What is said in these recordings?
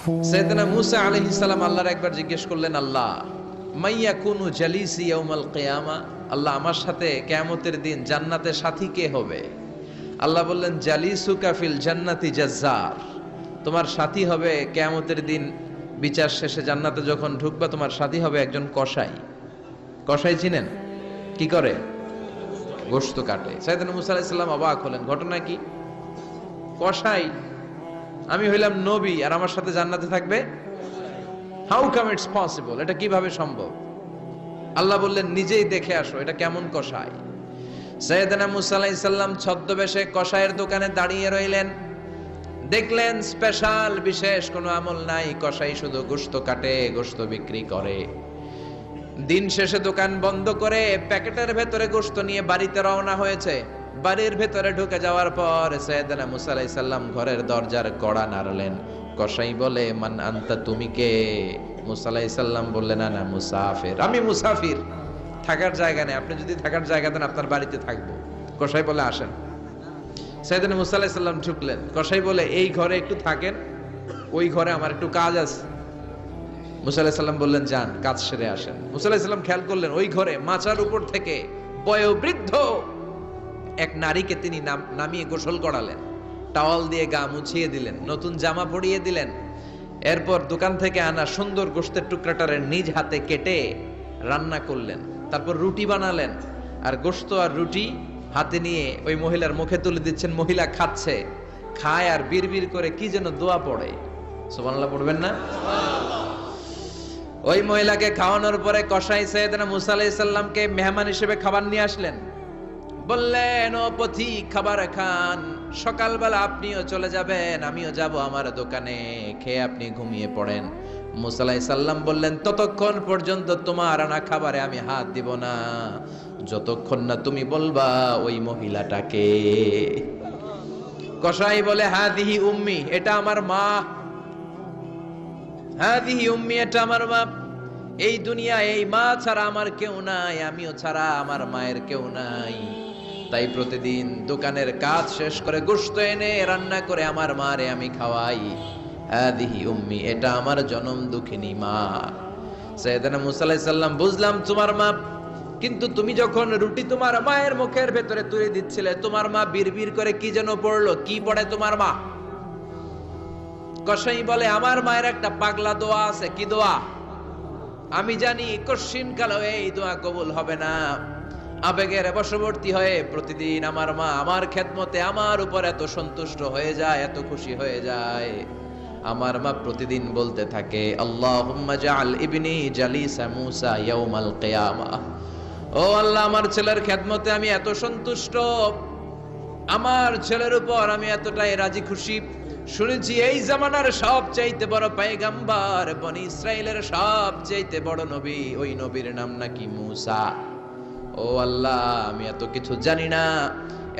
সাইয়েদনা মুসা আলাইহিস সালাম আল্লাহর একবার জিজ্ঞেস করলেন, আল্লাহ মাইয়াকুনু জালিসি ইয়াউমাল কিয়ামা, আল্লাহ আমার সাথে কিয়ামতের দিন জান্নাতে সাথী কে হবে? আল্লাহ বললেন, জালিসুকা ফিল জান্নাতি জাজ্জার, তোমার সাথী হবে কিয়ামতের দিন বিচার শেষে জান্নাতে যখন ঢুকবা তোমার সাথী হবে একজন কসাই। কসাই চিনেন? কি করে? গোশত কাটে। সাইয়েদনা মুসা আলাইহিস সালাম অবাক হলেন, ঘটনা কি? কসাই? আমি হইলাম নবী আর আমার সাথে জান্নাতে থাকবে? হাউ কাম ইটস পসিবল, এটা কিভাবে সম্ভব? আল্লাহ বললেন, নিজেই দেখে আসো এটা কেমন কসাই। সাইয়েদনা মুসা আলাইহিস সালাম ছদ্মবেশে কসাইয়ের দোকানে দাঁড়িয়ে রইলেন। দেখলেন স্পেশাল বিশেষ কোনো আমল নাই, কসাই শুধু গোশত কাটে, গোশত বিক্রি করে। দিন শেষে দোকান বন্ধ করে প্যাকেটের ভেতরে গোশত নিয়ে বাড়িতে রওনা হয়েছে। বাড়ির ভেতরে ঢুকে যাওয়ার পর সাইয়েদনা মুসা আলাইহিস সালাম ঘরের দরজার কড়া নাড়লেন। কসাই বলে, মান আনতা, তুমি কে? মুসা আলাইহিস সালাম বললেন, আনা মুসাফির, আমি মুসাফির, থাকার জায়গা নেই, আপনি যদি থাকার জায়গা দেন আপনার বাড়িতে থাকবো। কসাই বলে, আসেন। সাইয়েদনা মুসা আলাইহিস সালাম ঢুকলেন। কসাই বলে, এই ঘরে একটু থাকেন, ওই ঘরে আমার একটু কাজ আছে। মুসা আলাইহিস সালাম বললেন, যান, কাজ সেরে আসেন। মুসা আলাইহিস সালাম খেয়াল করলেন ওই ঘরে মাচার উপর থেকে বয়োবৃদ্ধ এক নারীকে তিনি নামিয়ে গোসল করালেন, টাওয়াল দিয়ে গা মুছিয়ে দিলেন, নতুন জামা পরিয়ে দিলেন। এরপর দোকান থেকে আনা সুন্দর গোশতের টুকরাটারে নিজ হাতে কেটে রান্না করলেন। তারপর রুটি বানালেন আর গোশত আর রুটি হাতে নিয়ে ওই মহিলার মুখে তুলে দিচ্ছেন। মহিলা খাচ্ছে, খায় আর বিড়বিড় করে কি যেন দোয়া পড়ে। সুবহানাল্লাহ পড়বেন না? ওই মহিলাকে খাওয়ানোর পরে কসাই সাইয়েদনা মুসা আলাইহিস সালামকে মেহমান হিসেবে খাবার নিয়ে আসলেন। বললেন, ও পথিক, খাবার খান, সকালবেলা আপনিও চলে যাবেন, আমিও যাব আমার দোকানে, খেয়ে আপনি ঘুমিয়ে পড়েন। মুসা আলাইহিস সালাম বললেন, ততক্ষণ পর্যন্ত তোমার আনা খাবারে আমি হাত দিব না যতক্ষণ না তুমি বলবা ওই মহিলাটাকে। কসাই বলে, হাদিহি উম্মি, এটা আমার মা। হাদিহি উম্মি, এটা আমার মা। এই দুনিয়ায় এই মা ছাড়া আমার কেউ নাই, আমিও ছাড়া আমার মায়ের কেউ নাই। তাই প্রতিদিন দোকানের কাজ শেষ করে গোশত এনে রান্না করে আমার মারে আমি খাওয়াই। হাদিহি উম্মি, এটা আমার জনম দুঃখিনী মা। সাইয়েদনা মুসা আলাইহিস সালাম, বুঝলাম তোমার মা, কিন্তু তুমি যখন রুটি তোমার মায়ের মুখের ভেতরে তুলে দিচ্ছিলে, তোমার মা বিড়বিড় করে কি যেন পড়লো, কি পড়ে তোমার মা? কসাই বলে, আমার মায়ের একটা পাগলা দোয়া আছে। কি দোয়া? আমি জানি কশিন কালো এই দোয়া কবুল হবে না। আবেগের বশবর্তী হয়ে প্রতিদিন আমার মা আমার খেদমতে আমার উপর এত সন্তুষ্ট হয়ে যায়, এত খুশি হয়ে যায়। আমার মা প্রতিদিন বলতে থাকে, আল্লাহুম্মা জাআল ইবনি জালিসা মুসা ইয়াউমাল কিয়ামাহ। ও আল্লাহ, আমার ছেলের খেদমতে আমি এত সন্তুষ্ট, আমার ছেলের উপর আমি এতটাই রাজি খুশি। শুনেছি এই জামানার সবচাইতে বড় পয়গম্বর, বনি ইসরাইলের সবচাইতে বড় নবী, ওই নবীর নাম নাকি মুসা। ও আল্লাহ, আমি এত কিছু জানি না,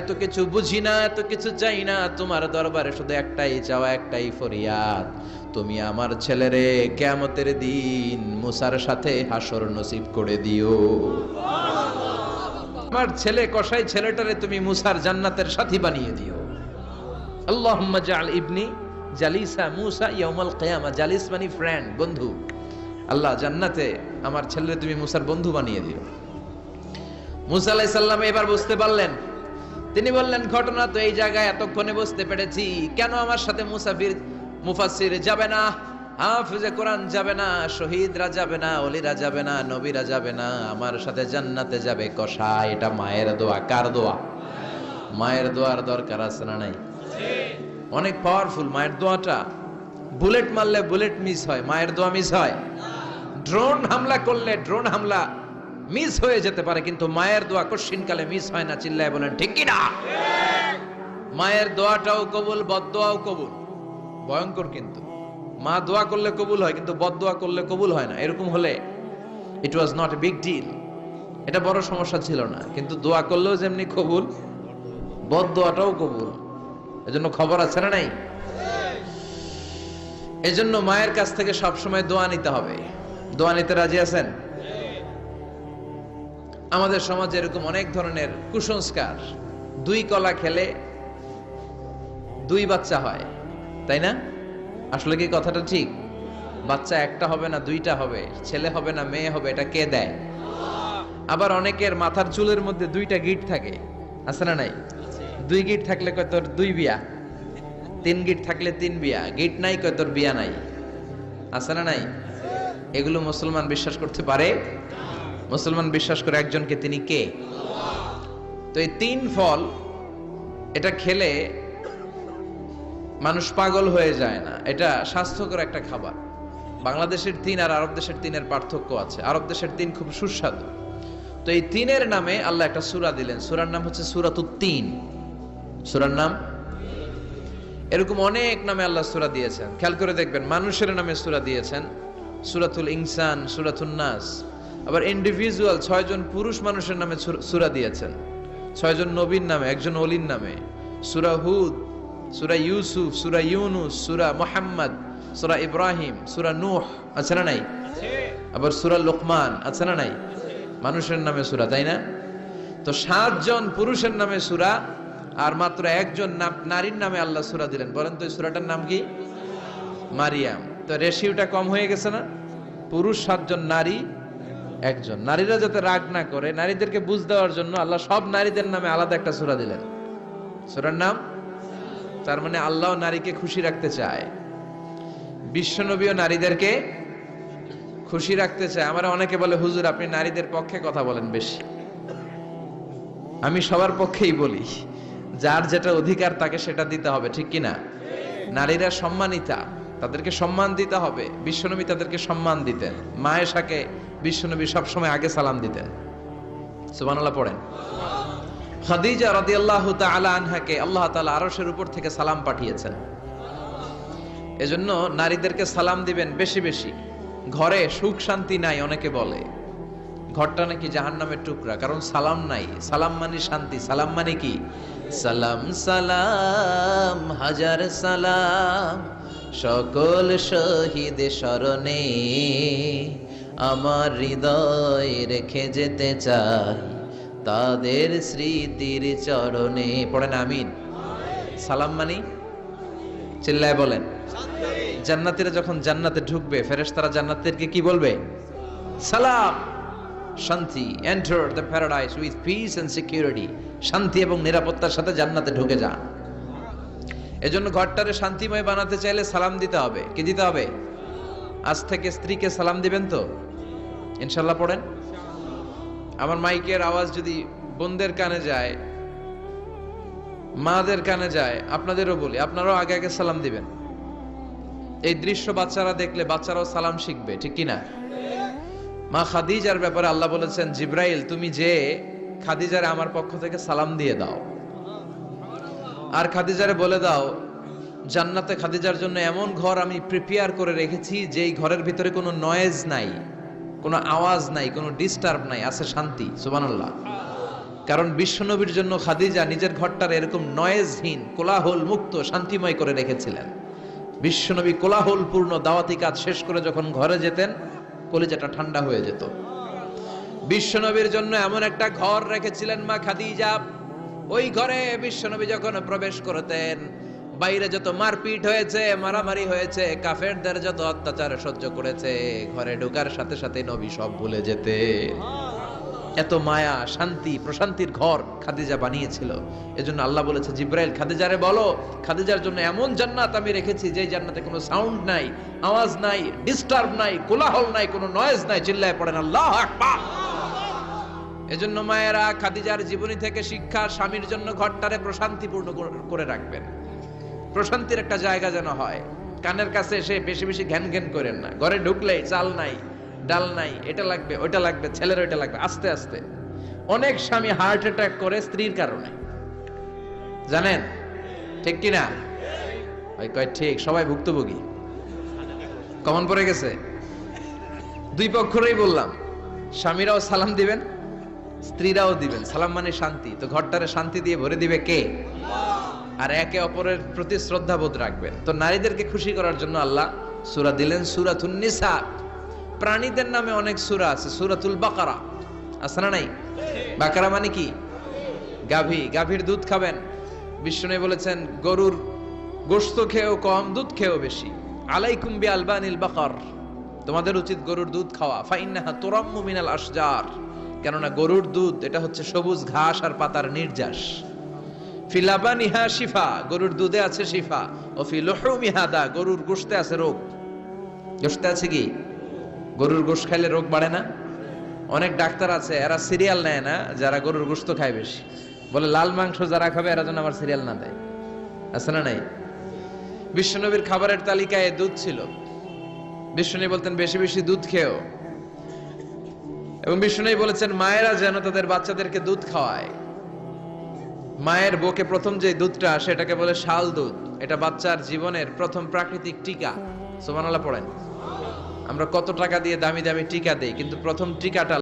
এত কিছু বুঝি না, এত কিছু চাই না, তোমার দরবারে শুধু একটাই চাওয়া, একটাই ফরিয়াদ, তুমি আমার ছেলেরে কিয়ামতের দিন মুসার সাথে হাসর নসিব করে দিও। আমার ছেলে কসাই ছেলেটারে তুমি মুসার জান্নাতের সাথী বানিয়ে দিও। আল্লাহুম্মা জাআল ইবনি জালিসা মুসা ইয়াউমাল কিয়ামা। জালিস মানে ফ্রেন্ড, বন্ধু। আল্লাহ, জান্নাতে আমার ছেলেরে তুমি মুসার বন্ধু বানিয়ে দিও। মুসা আলাইহিস সালাম এবার বুঝতে পারলেন। তিনি বললেন, ঘটনা তো এই জায়গায় এতক্ষণে বুঝতে পেরেছি, কেন আমার সাথে মুফাসসির যাবে না, হাফেজে কোরআন যাবে না, শহীদরা যাবে না, ওলিরা যাবে না, নবীরা যাবে না, আমার সাথে জান্নাতে যাবে কসাই। এটা মায়ের দোয়া। কার দোয়া? মায়ের দোয়ার দরকার আছে না নাই? অনেক পাওয়ারফুল মায়ের দোয়াটা। বুলেট মারলে বুলেট মিস হয়, মায়ের দোয়া মিস হয়? ড্রোন হামলা করলে ড্রোন হামলা মিস হয়ে যেতে পারে, কিন্তু মায়ের দোয়া কশিনকালে মিস হয় না। চিল্লায় বলেন ঠিক কি না? মায়ের দোয়াটাও কবুল, বদদোয়াও কবুল। ভয়ঙ্কর কিন্তু। মা দোয়া করলে কবুল হয়, কিন্তু বদদোয়া করলে কবুল হয় না। এরকম হলে it was not a big deal, এটা বড় সমস্যা ছিল না। কিন্তু দোয়া করলেও যেমনি কবুল, বদদোয়াটাও কবুল। এজন্য খবর আছে না নাই? এজন্য মায়ের কাছ থেকে সবসময় দোয়া নিতে হবে। দোয়া নিতে রাজি আছেন? আমাদের সমাজে এরকম অনেক ধরনের কুসংস্কার। 2 কলা খেলে 2 বাচ্চা হয়, তাই না? আসলে কি কথাটা ঠিক? বাচ্চা একটা হবে না দুইটা হবে, ছেলে হবে না মেয়ে হবে, এটা কে দেয়? আবার অনেকের মাথার চুলের মধ্যে দুইটা গিট থাকে, আছে না নাই? দুই গিট থাকলে কয় তোর দুই বিয়া, তিন গিট থাকলে তিন বিয়া, গিট নাই কয় তোর বিয়া নাই, আছে না নাই? এগুলো মুসলমান বিশ্বাস করতে পারে? মুসলমান বিশ্বাস করে একজনকে, তিনি কে? তো এই তিন ফল, এটা খেলে মানুষ পাগল হয়ে যায় না, এটা স্বাস্থ্যকর একটা খাবার। বাংলাদেশের তিন আর আরব দেশের তিনের পার্থক্য আছে। আরব দেশের তিন খুব সুস্বাদু। তো এই তিনের নামে আল্লাহ একটা সূরা দিলেন, সূরার নাম হচ্ছে সূরাতুত তিন। সূরার নাম এরকম অনেক নামে আল্লাহ সূরা দিয়েছেন, খেয়াল করে দেখবেন। মানুষের নামে সূরা দিয়েছেন, সূরাতুল ইনসান, সূরাতুন নাস। আবার ইন্ডিভিজুয়াল 6 জন পুরুষ মানুষের নামে সূরা দিয়েছেন, 6 জন নবীর নামে, একজন ওলির নামে। সূরা হুদ, সূরা ইউসুফ, সূরা ইউনুস, সূরা মুহাম্মদ, সূরা ইব্রাহিম, সূরা নূহ, আছে না নাই? আবার সূরা লোকমান, আছে না নাই? মানুষের নামে সূরা, তাই না? তো 7 জন পুরুষের নামে সূরা, আর মাত্র একজন নারীর নামে আল্লাহ সূরা দিলেন। বলেন তো এই সূরাটার নাম কি? মারিয়াম। তো রেশিওটা কম হয়ে গেছে না? পুরুষ 7 জন, নারী একজন। নারীরা যাতে রাগ না করে, নারীদেরকে বুঝ দেওয়ার জন্য আল্লাহ সব নারীদের নামে আলাদা একটা সূরা দিলেন। সূরার নাম, তার মানে আল্লাহ নারীকে খুশি রাখতে চায়, বিশ্বনবীও নারীদেরকে খুশি রাখতে চায়। আমরা অনেকে বলে, হুজুর আপনি নারীদের পক্ষে কথা বলেন বেশি। আমি সবার পক্ষেই বলি, যার যেটা অধিকার তাকে সেটা দিতে হবে, ঠিক কিনা? নারীরা সম্মানিতা, তাদেরকে সম্মান দিতে হবে। বিশ্বনবী তাদেরকে সম্মান দিতেন। মায়েশাকে বিশ্বনবী সবসময় আগে সালাম দিতেন। সুবহানাল্লাহ পড়েন। খাদিজা রাদিয়াল্লাহু তাআলা আনহাকে আল্লাহ তাআলা আরশের উপর থেকে সালাম পাঠিয়েছেন। এজন্য নারীদেরকে সালাম দিবেন বেশি বেশি। ঘরে সুখ শান্তি নাই, অনেকে বলে ঘরটা নাকি জাহান্নামের টুকরা, কারণ সালাম নাই। সালাম মানে শান্তি। সালাম মানে কি? সালাম সালাম হাজার সালাম সকল শহীদ স্মরণে, আমার হৃদয় রেখে যেতে চাই তাদের স্মৃতির চরণে। পড়েন আমিন। সালাম মানে, চিল্লায় বলেন। জান্নাতীরা যখন জান্নাতে ঢুকবে, ফেরেশতারা জান্নাতীদেরকে কি বলবে? সালাম, শান্তি। Enter the paradise with peace and security. শান্তি এবং নিরাপত্তার সাথে জান্নাতে ঢুকে যান। এজন্য ঘরটারে শান্তিময় বানাতে চাইলে সালাম দিতে হবে। কি দিতে হবে? আজ থেকে স্ত্রীকে সালাম দিবেন তো ইনশাআল্লাহ? পড়েন। আমার মাইকের আওয়াজ যদি বোনদের কানে যায়, মাদের কানে যায়, আপনাদেরও বলি, আপনারাও আগে আগে সালাম দিবেন। এই দৃশ্য বাচ্চারা দেখলে বাচ্চারাও সালাম শিখবে, ঠিক কিনা? মা খাদিজার ব্যাপারে আল্লাহ বলেছেন, জিব্রাইল তুমি যে খাদিজারে আমার পক্ষ থেকে সালাম দিয়ে দাও, আর খাদিজারে বলে দাও জান্নাতে খাদিজার জন্য এমন ঘর আমি প্রিপেয়ার করে রেখেছি যেই ঘরের ভিতরে কোনো নয়েজ নাই, কোনো আওয়াজ নাই, কোনো ডিস্টার্ব নাই, আছে শান্তি। সুবহানাল্লাহ। কারণ বিশ্বনবীর জন্য খাদিজা নিজের ঘরটার এরকম নয়েজহীন, কোলাহল মুক্ত, শান্তিময় করে রেখেছিলেন। বিশ্বনবী কোলাহল পূর্ণ দাওয়াতি কাজ শেষ করে যখন ঘরে যেতেন, কলিজাটা ঠান্ডা হয়ে যেত। বিশ্বনবীর জন্য এমন একটা ঘর রেখেছিলেন মা খাদিজা, ওই ঘরে বিশ্বনবী যখন প্রবেশ করতেন, বাইরে যত মারপিট হয়েছে, মারামারি হয়েছে, কাফেরদের যত অত্যাচার সহ্য করেছে, ঘরে ঢোকার সাথে সাথে নবী সব ভুলে যেতে। এত মায়া, শান্তি, প্রশান্তির ঘর খাদিজা বানিয়েছিল। এজন্য আল্লাহ বলেছে, জিব্রাইল খাদিজারে বলো, খাদিজার জন্য এমন জান্নাত আমি রেখেছি যে জান্নাতে কোনো সাউন্ড নাই, আওয়াজ নাই, ডিস্টার্ব নাই, কোলাহল নাই, কোনো নয়েজ নাই। চিল্লায় পড়েন আল্লাহু আকবার। এজন্য মায়েরা খাদিজার জীবনী থেকে শিক্ষা, স্বামীর জন্য ঘরটারে প্রশান্তিপূর্ণ করে রাখবেন। প্রশান্তির একটা জায়গা যেন হয়। কানের কাছে এসে বেশি বেশি ঘ্যান ঘ্যান করেন না। ঘরে ঢুকলেই চাল নাই, ডাল নাই, এটা লাগবে, ওইটা লাগবে, ছেলের ওইটা লাগবে, আস্তে আস্তে। অনেক স্বামী হার্ট অ্যাটাক করে স্ত্রীর কারণে, জানেন ঠিক কিনা? ওই কয় ঠিক, সবাই ভুক্তভোগী, কমন পড়ে গেছে। দুই পক্ষেরই বললাম, স্বামীরাও সালাম দিবেন, স্ত্রীরাও দিবেন। সালাম মানে শান্তি। তো ঘরটারে শান্তি দিয়ে ভরে দিবে কে? আর একে অপরের প্রতি শ্রদ্ধাবোধ রাখবেন। তো নারীদেরকে খুশি করার জন্য আল্লাহ সূরা দিলেন, সূরাতুন নিসা। প্রাণীদের নামে অনেক সূরা আছে, সূরাতুল বাকারা আছে না নাই? বাকারা মানে কি? গাভী। গাভীর দুধ খাবেন। বিষ্ণু বলেছেন, গরুর গোশত খেয়েও কম, দুধ খেয়েও বেশি। আলাইকুম বিআলবানিল বাকার, তোমাদের উচিত গরুর দুধ খাওয়া। ফাইন্নাহা তুরাম্মু মিনাল আশজার, কেননা গরুর দুধ এটা হচ্ছে সবুজ ঘাস আর পাতার নির্যাস। ফি লাবানিহা শিফা, গরুর দুধে আছে শিফা। ও ফি লুহুমিহা দা, গরুর গোশতে আছে রোগ। গোশতে আছে কি? গরুর গোশত খাইলে রোগ বাড়ে না? অনেক ডাক্তার আছে এরা সিরিয়াল নেয় না, যারা গরুর গোশত খায় বেশি, বলে লাল মাংস যারা খাবে এরা যেন আমার সিরিয়াল না দেয়। আছে না নাই? বিশ্বনবীর খাবারের তালিকায় দুধ ছিল। বিশ্বনবী বলতেন বেশি বেশি দুধ খেও, এবং বিশ্বনবী বলেছেন মায়েরা যেন তাদের বাচ্চাদেরকে দুধ খাওয়ায়। মায়ের বুকে প্রথম যে দুধটা সেটাকে বলে শাল দুধ, এটা বাচ্চার জীবনের প্রথম প্রাকৃতিক টিকা। সুবহানাল্লাহ পড়েন। আমরা কত টাকা দিয়ে দামি দামি টিকা দেই, কিন্তু প্রথম টিকাটা